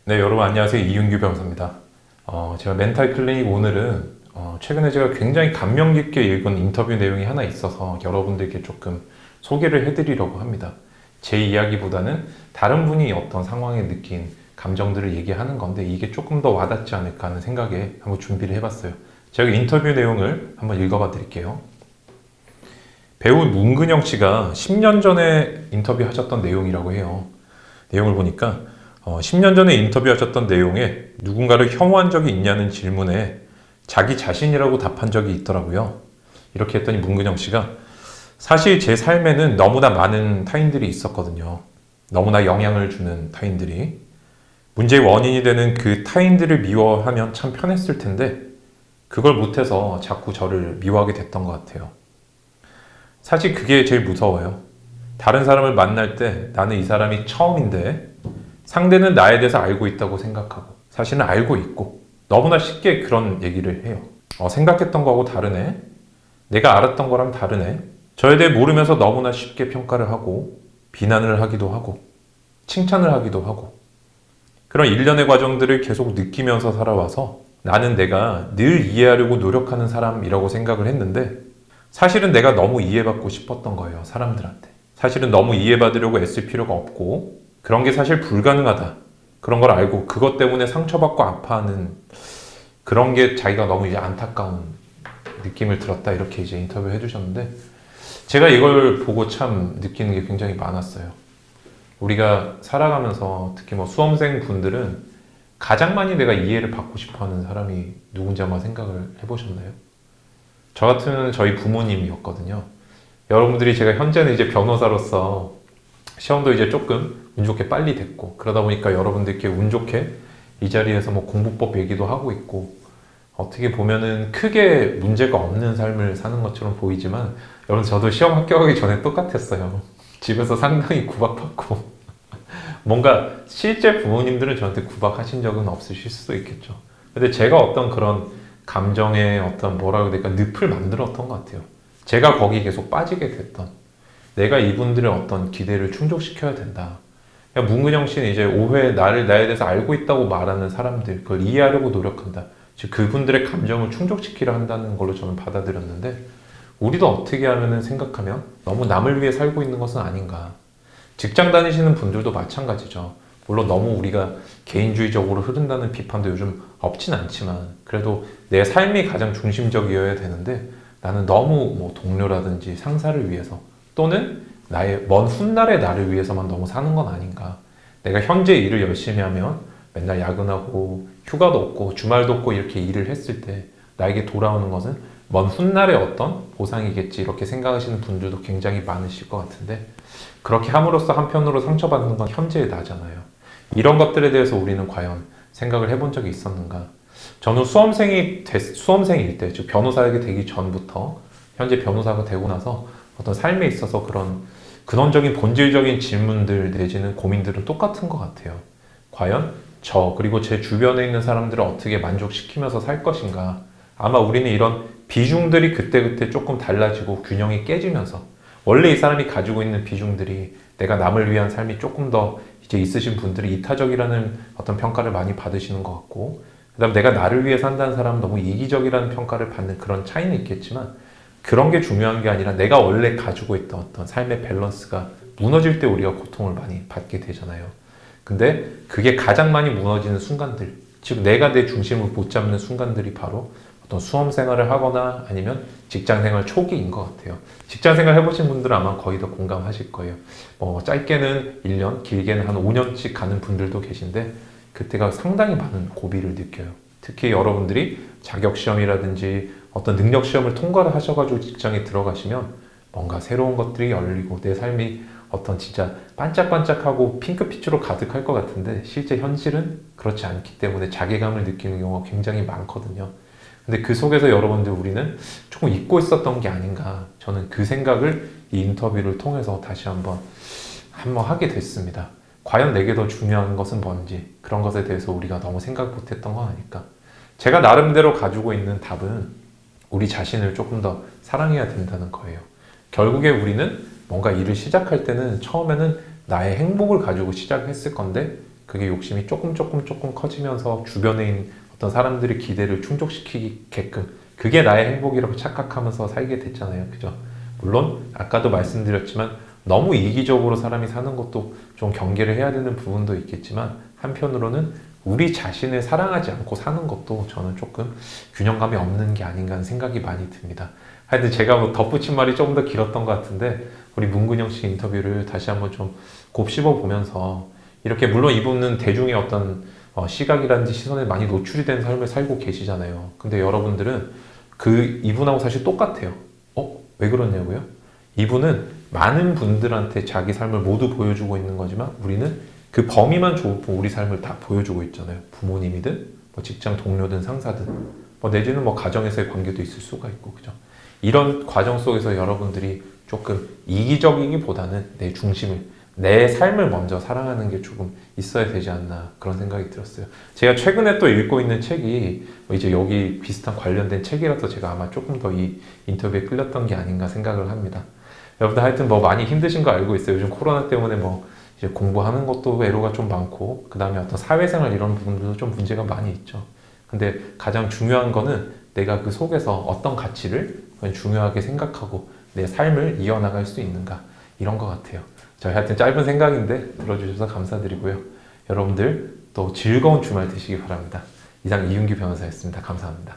네, 여러분 안녕하세요. 이윤규 변호사입니다. 제가 멘탈 클리닉 오늘은 최근에 제가 굉장히 감명 깊게 읽은 인터뷰 내용이 하나 있어서 여러분들께 조금 소개를 해드리려고 합니다. 제 이야기보다는 다른 분이 어떤 상황에 느낀 감정들을 얘기하는 건데 이게 조금 더 와닿지 않을까 하는 생각에 한번 준비를 해봤어요. 제가 인터뷰 내용을 한번 읽어봐 드릴게요. 배우 문근영 씨가 10년 전에 인터뷰하셨던 내용이라고 해요. 내용을 보니까 10년 전에 인터뷰하셨던 내용에 누군가를 혐오한 적이 있냐는 질문에 자기 자신이라고 답한 적이 있더라고요. 이렇게 했더니 문근영 씨가 사실 제 삶에는 너무나 많은 타인들이 있었거든요. 너무나 영향을 주는 타인들이. 문제의 원인이 되는 그 타인들을 미워하면 참 편했을 텐데 그걸 못해서 자꾸 저를 미워하게 됐던 것 같아요. 사실 그게 제일 무서워요. 다른 사람을 만날 때 나는 이 사람이 처음인데 상대는 나에 대해서 알고 있다고 생각하고 사실은 알고 있고 너무나 쉽게 그런 얘기를 해요. 생각했던 거하고 다르네. 내가 알았던 거랑 다르네. 저에 대해 모르면서 너무나 쉽게 평가를 하고 비난을 하기도 하고 칭찬을 하기도 하고 그런 일련의 과정들을 계속 느끼면서 살아와서 나는 내가 늘 이해하려고 노력하는 사람이라고 생각을 했는데 사실은 내가 너무 이해받고 싶었던 거예요. 사람들한테. 사실은 너무 이해받으려고 애쓸 필요가 없고 그런 게 사실 불가능하다. 그런 걸 알고 그것 때문에 상처받고 아파하는 그런 게 자기가 너무 이제 안타까운 느낌을 들었다. 이렇게 이제 인터뷰 해주셨는데 제가 이걸 보고 참 느끼는 게 굉장히 많았어요. 우리가 살아가면서 특히 뭐 수험생 분들은 가장 많이 내가 이해를 받고 싶어 하는 사람이 누군지 한번 생각을 해보셨나요? 저 같은 저희 부모님이었거든요. 여러분들이 제가 현재는 이제 변호사로서 시험도 이제 조금 운 좋게 빨리 됐고 그러다 보니까 여러분들께 운 좋게 이 자리에서 뭐 공부법 얘기도 하고 있고 어떻게 보면은 크게 문제가 없는 삶을 사는 것처럼 보이지만 여러분 저도 시험 합격하기 전에 똑같았어요. 집에서 상당히 구박받고 뭔가 실제 부모님들은 저한테 구박하신 적은 없으실 수도 있겠죠. 근데 제가 어떤 그런 감정의 어떤 뭐라고 해야 될까 늪을 만들었던 것 같아요. 제가 거기 계속 빠지게 됐던 내가 이분들의 어떤 기대를 충족시켜야 된다. 그러니까 문근영 씨는 이제 오해 나에 대해서 알고 있다고 말하는 사람들 그걸 이해하려고 노력한다. 즉 그분들의 감정을 충족시키려 한다는 걸로 저는 받아들였는데 우리도 어떻게 하면은 생각하면 너무 남을 위해 살고 있는 것은 아닌가. 직장 다니시는 분들도 마찬가지죠. 물론 너무 우리가 개인주의적으로 흐른다는 비판도 요즘 없진 않지만 그래도 내 삶이 가장 중심적이어야 되는데 나는 너무 뭐 동료라든지 상사를 위해서 또는 나의 먼 훗날의 나를 위해서만 너무 사는 건 아닌가. 내가 현재 일을 열심히 하면 맨날 야근하고 휴가도 없고 주말도 없고 이렇게 일을 했을 때 나에게 돌아오는 것은 먼 훗날의 어떤 보상이겠지 이렇게 생각하시는 분들도 굉장히 많으실 것 같은데 그렇게 함으로써 한편으로 상처받는 건 현재의 나잖아요. 이런 것들에 대해서 우리는 과연 생각을 해본 적이 있었는가? 저는 수험생일 때, 즉 변호사에게 되기 전부터 현재 변호사가 되고 나서 어떤 삶에 있어서 그런 근원적인 본질적인 질문들 내지는 고민들은 똑같은 것 같아요. 과연 저 그리고 제 주변에 있는 사람들을 어떻게 만족시키면서 살 것인가? 아마 우리는 이런 비중들이 그때그때 조금 달라지고 균형이 깨지면서 원래 이 사람이 가지고 있는 비중들이 내가 남을 위한 삶이 조금 더 이제 있으신 분들이 이타적이라는 어떤 평가를 많이 받으시는 것 같고 그다음 내가 나를 위해 산다는 사람은 너무 이기적이라는 평가를 받는 그런 차이는 있겠지만 그런 게 중요한 게 아니라 내가 원래 가지고 있던 어떤 삶의 밸런스가 무너질 때 우리가 고통을 많이 받게 되잖아요. 근데 그게 가장 많이 무너지는 순간들, 즉 내가 내 중심을 못 잡는 순간들이 바로 어떤 수험 생활을 하거나 아니면 직장 생활 초기인 것 같아요. 직장 생활 해보신 분들은 아마 거의 다 공감하실 거예요. 짧게는 1년, 길게는 한 5년씩 가는 분들도 계신데 그때가 상당히 많은 고비를 느껴요. 특히 여러분들이 자격시험이라든지 어떤 능력시험을 통과를 하셔가지고 직장에 들어가시면 뭔가 새로운 것들이 열리고 내 삶이 어떤 진짜 반짝반짝하고 핑크빛으로 가득할 것 같은데 실제 현실은 그렇지 않기 때문에 자괴감을 느끼는 경우가 굉장히 많거든요. 근데 그 속에서 여러분들 우리는 조금 잊고 있었던 게 아닌가 저는 그 생각을 이 인터뷰를 통해서 다시 한번 하게 됐습니다. 과연 내게 더 중요한 것은 뭔지 그런 것에 대해서 우리가 너무 생각 못했던 거 아닐까. 제가 나름대로 가지고 있는 답은 우리 자신을 조금 더 사랑해야 된다는 거예요. 결국에 우리는 뭔가 일을 시작할 때는 처음에는 나의 행복을 가지고 시작했을 건데 그게 욕심이 조금 커지면서 주변에 있는 어떤 사람들의 기대를 충족시키게끔 그게 나의 행복이라고 착각하면서 살게 됐잖아요. 그죠? 물론 아까도 말씀드렸지만 너무 이기적으로 사람이 사는 것도 좀 경계를 해야 되는 부분도 있겠지만 한편으로는 우리 자신을 사랑하지 않고 사는 것도 저는 조금 균형감이 없는 게 아닌가 하는 생각이 많이 듭니다. 하여튼 제가 뭐 덧붙인 말이 조금 더 길었던 것 같은데 우리 문근영 씨 인터뷰를 다시 한번 좀 곱씹어 보면서 이렇게 물론 이분은 대중의 어떤 시각이라든지 시선에 많이 노출이 된 삶을 살고 계시잖아요. 근데 여러분들은 그 이분하고 사실 똑같아요. 왜 그러냐고요? 이분은 많은 분들한테 자기 삶을 모두 보여주고 있는 거지만 우리는 그 범위만 좁고 우리 삶을 다 보여주고 있잖아요. 부모님이든 뭐 직장 동료든 상사든 뭐 내지는 뭐 가정에서의 관계도 있을 수가 있고 그죠? 이런 과정 속에서 여러분들이 조금 이기적이기보다는 내 중심을 내 삶을 먼저 사랑하는 게 조금 있어야 되지 않나 그런 생각이 들었어요. 제가 최근에 또 읽고 있는 책이 이제 여기 비슷한 관련된 책이라서 제가 아마 조금 더 이 인터뷰에 끌렸던 게 아닌가 생각을 합니다. 여러분들 하여튼 뭐 많이 힘드신 거 알고 있어요. 요즘 코로나 때문에 뭐 이제 공부하는 것도 외로가 좀 많고 그 다음에 어떤 사회생활 이런 부분들도 좀 문제가 많이 있죠. 근데 가장 중요한 거는 내가 그 속에서 어떤 가치를 중요하게 생각하고 내 삶을 이어나갈 수 있는가 이런 것 같아요. 저희 하여튼 짧은 생각인데 들어주셔서 감사드리고요. 여러분들 또 즐거운 주말 되시기 바랍니다. 이상 이윤규 변호사였습니다. 감사합니다.